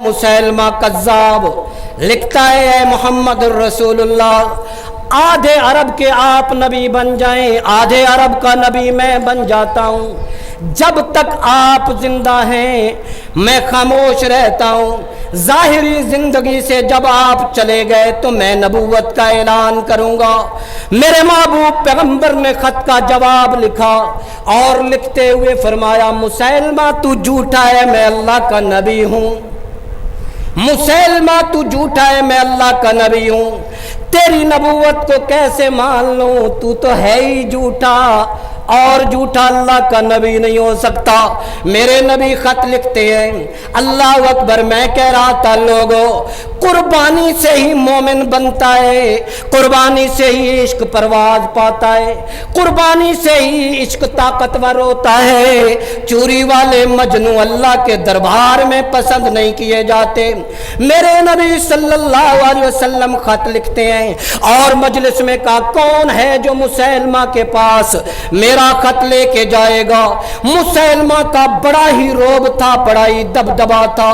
Musaylima कज़्ज़ाब लिखता है, ऐ मोहम्मद रसूलुल्लाह, आधे अरब के आप नबी बन जाएं, आधे अरब का नबी मैं बन जाता हूँ। जब तक आप जिंदा हैं मैं खामोश रहता हूँ। ज़ाहिरी ज़िंदगी से जब आप चले गए तो मैं नबूवत का ऐलान करूँगा। मेरे महबूब पैगम्बर ने ख़त का जवाब लिखा और लिखते हुए फरमाया, मुसैलमा तू झूठा है, मैं अल्लाह का नबी हूँ। मुसैलमा तू झूठा है, मैं अल्लाह का नबी हूँ। तेरी नबूवत को कैसे मान लूँ, तू तो है ही झूठा और झूठा अल्लाह का नबी नहीं हो सकता। मेरे नबी खत लिखते हैं, अल्लाह अकबर, मैं कह रहा था लोगों, कुर्बानी से ही मोमिन बनता है, कुर्बानी से ही इश्क परवाज पाता है, कुर्बानी से ही इश्क ताकतवर होता है। चोरी वाले मजनू अल्लाह के दरबार में पसंद नहीं किए जाते। मेरे नबी सल्लल्लाहु अलैहि वसल्लम खत लिखते हैं और मजलिस में कहा, कौन है जो मुसैलमा के पास मेरा खत लेके जाएगा। मुसैलमा का बड़ा ही रोब था, बड़ा ही दबदबा था,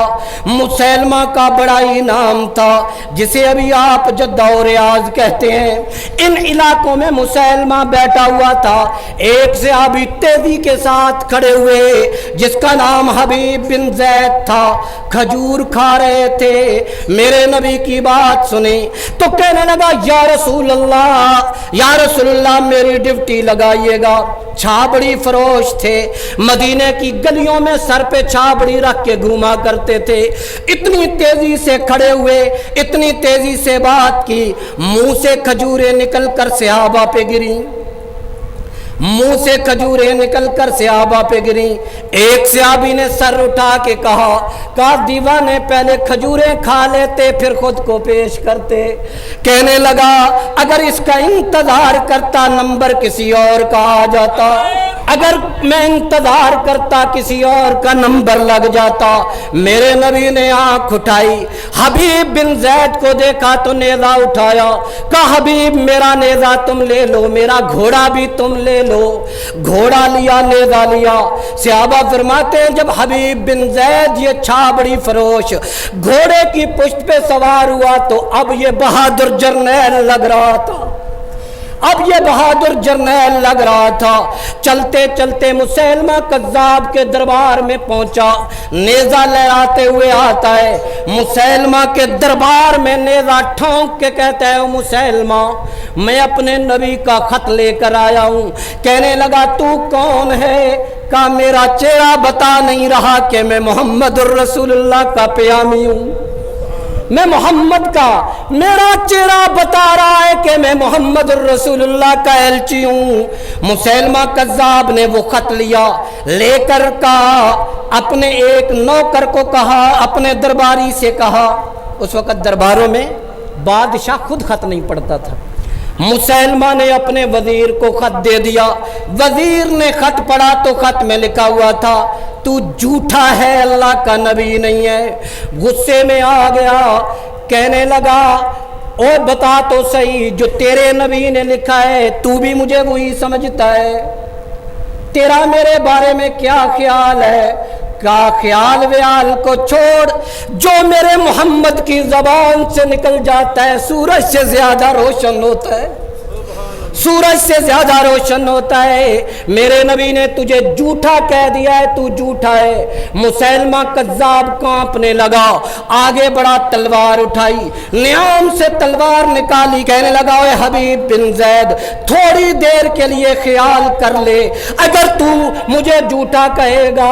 मुसैलमा का बड़ा ही नाम था, जिसे अभी आप जद्दा और रियाज कहते हैं। इन इलाकों में मुसैलमा बैठा हुआ था। एक सहाबी तेजी के साथ खड़े हुए जिसका नाम हबीब बिन ज़ैद था, खजूर खा रहे थे। मेरे नबी की बात सुनी तो कहने लगा, या रसूल अल्लाह, या रसूल अल्लाह, मेरी ड्यूटी लगाइएगा। छाबड़ी फरोश थे, मदीने की गलियों में सर पे छाबड़ी रख के घूमा करते थे। इतनी तेजी से खड़े हुए, इतनी तेजी से बात की, मुंह से खजूरें निकल कर सहाबा पे गिरी, मुंह से खजूरें निकलकर सहाबा पे गिरी। एक सहाबी ने सर उठा के कहा दीवाने, पहले खजूरें खा लेते फिर खुद को पेश करते। कहने लगा, अगर इसका इंतजार करता नंबर किसी और का आ जाता, अगर मैं इंतजार करता किसी और का नंबर लग जाता। मेरे नबी ने आंख उठाई, हबीब बिन ज़ैद को देखा तो नेज़ा उठाया, कहा हबीब मेरा नेज़ा तुम ले लो, मेरा घोड़ा भी तुम ले लो। घोड़ा लिया, नेज़ा लिया। सहाबा फरमाते हैं, जब हबीब बिन ज़ैद ये छाबड़ी फरोश घोड़े की पुष्ट पे सवार हुआ तो अब ये बहादुर जर्नैल लग रहा था, अब ये बहादुर जर्नैल लग रहा था। चलते चलते मुसैलमा कज़्ज़ाब के दरबार में पहुंचा। नेज़ा लहराते हुए आता है, मुसैलमा के दरबार में नेज़ा ठोंक के कहता है, मुसैलमा मैं अपने नबी का खत लेकर आया हूँ। कहने लगा, तू कौन है? का मेरा चेहरा बता नहीं रहा कि मैं मोहम्मदुर रसूलुल्लाह का प्यामी हूँ, मैं मोहम्मद का, मेरा चेहरा बता रहा है कि मैं मोहम्मद रसूलुल्लाह का एलची हूँ। मुसैलमा कज़्ज़ाब ने वो खत लिया, लेकर कहा, अपने एक नौकर को कहा, अपने दरबारी से कहा, उस वक़्त दरबारों में बादशाह खुद खत नहीं पढ़ता था। मुसैलमा ने अपने वजीर को खत दे दिया। वजीर ने खत पढ़ा तो खत में लिखा हुआ था, तू झूठा है, अल्लाह का नबी नहीं है। गुस्से में आ गया, कहने लगा, ओ बता तो सही, जो तेरे नबी ने लिखा है तू भी मुझे वही समझता है, तेरा मेरे बारे में क्या ख्याल है? का ख्याल व्याल को छोड़, जो मेरे मोहम्मद की ज़बान से निकल जाता है सूरज से ज़्यादा रोशन होता है, सूरज से ज्यादा रोशन होता है। मेरे नबी ने तुझे झूठा कह दिया है, तू झूठा है। मुसैलमा कज़्ज़ाब कांपने लगा, आगे बढ़ा, तलवार उठाई, न्याम से तलवार निकाली, कहने लगा, ओए हबीब बिन ज़ैद, थोड़ी देर के लिए ख्याल कर ले, अगर तू मुझे झूठा कहेगा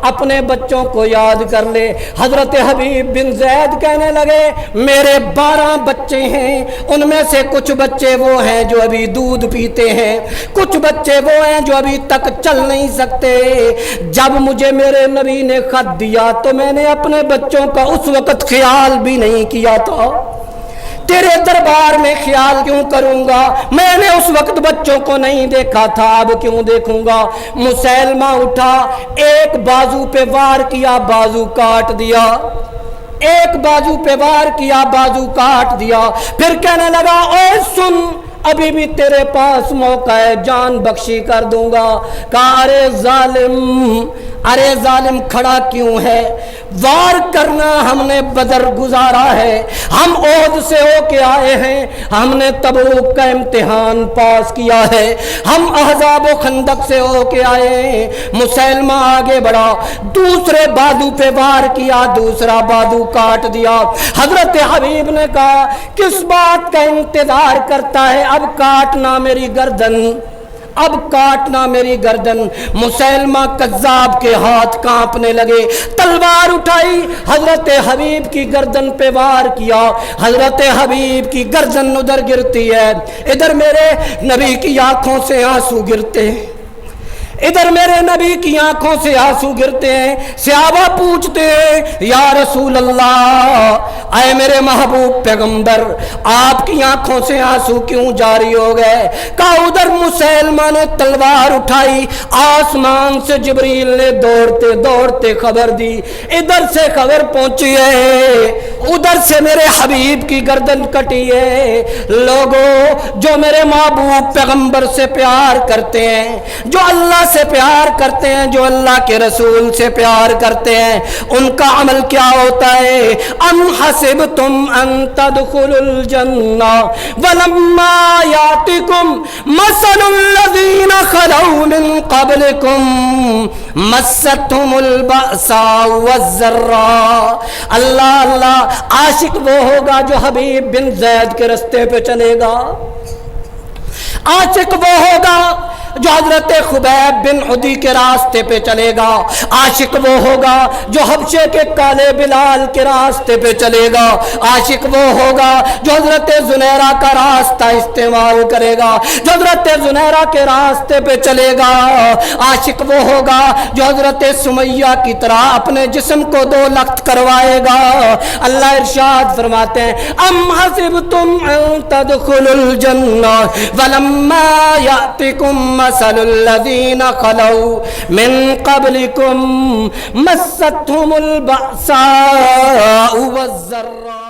अपने बच्चों को याद कर ले। हजरत हबीब बिन ज़ैद कहने लगे, मेरे 12 बच्चे हैं, उनमें से कुछ बच्चे वो हैं जो अभी दूध पीते हैं, कुछ बच्चे वो हैं जो अभी तक चल नहीं सकते। जब मुझे मेरे नबी ने खत दिया तो मैंने अपने बच्चों का उस वक्त ख्याल भी नहीं किया था, तेरे दरबार में ख्याल क्यों करूंगा? मैंने उस वक्त बच्चों को नहीं देखा था, अब क्यों देखूंगा? मुसैलमा उठा, एक बाजू पे वार किया, बाजू काट दिया, एक बाजू पे वार किया, बाजू काट दिया। फिर कहने लगा, ओए सुन, अभी भी तेरे पास मौका है, जान बख्शी कर दूंगा। कहा, अरे जालिम, ارے ظالم کھڑا کیوں ہے؟ وار کرنا ہم نے بدر گزارا ہے، ہم احد سے ہو کے آئے ہیں، ہم نے تبوک کا امتحان پاس کیا ہے، ہم احزاب و خندق سے ہو کے آئے ہیں۔ مسلمہ آگے بڑھا، دوسرے بازو پہ وار کیا، دوسرا بازو کاٹ دیا۔ حضرت حبیب نے کہا کس بات کا انتظار کرتا ہے؟ اب کاٹنا میری گردن، اب کاٹنا میری گردن۔ مسلمہ کذاب کے ہاتھ کانپنے لگے، تلوار اٹھائی، حضرت حبیب کی گردن پہ وار کیا۔ حضرت حبیب کی گردن ادھر گرتی ہے، ادھر میرے نبی کی آنکھوں سے آنسو گرتے ہیں، ادھر میرے نبی کی آنکھوں سے آنسو گرتے ہیں۔ صحابہ پوچھتے ہیں یا رسول اللہ، اے میرے محبوب پیغمبر، آپ کی آنکھوں سے آنسو کیوں جاری ہو گئے؟ کہا ادھر مسلمہ نے تلوار اٹھائی، آسمان سے جبریل نے دوڑتے دوڑتے خبر دی، ادھر سے خبر پہنچی ہے، ادھر سے میرے حبیب کی گردن کٹی ہے۔ لوگوں جو میرے محبوب پیغمبر سے پیار کرتے ہیں، جو اللہ سے پیار کرتے ہیں، جو اللہ کے رسول سے پیار کرتے ہیں، ان کا عمل کیا ہوتا ہے؟ ام حسبتم ان تدخلوا الجنہ ولما یاتکم مثل الذین خلوا من قبلکم مستهم البأساء والضراء۔ اللہ اللہ، عاشق وہ ہوگا جو حبیب بن زید کے رستے پہ چلے گا، عاشق وہ ہوگا جو حضرت خبیب بن عدی کے راستے پہ چلے گا، عاشق وہ ہوگا جو حبشے کے کالے بلال کے راستے پہ چلے گا، عاشق وہ ہوگا جو حضرت زنیرہ کا راستہ استعمال کرے گا، جو حضرت زنیرہ کے راستے پہ چلے گا، عاشق وہ ہوگا جو حضرت سمیہ کی طرح اپنے جسم کو دو لخت کروائے گا۔ اللہ ارشاد فرماتے ہیں ام حسبتم ان تدخلوا الجنہ ولما یاتکم مثل الذین خلوا من قبلکم مستهم البأساء والضراء۔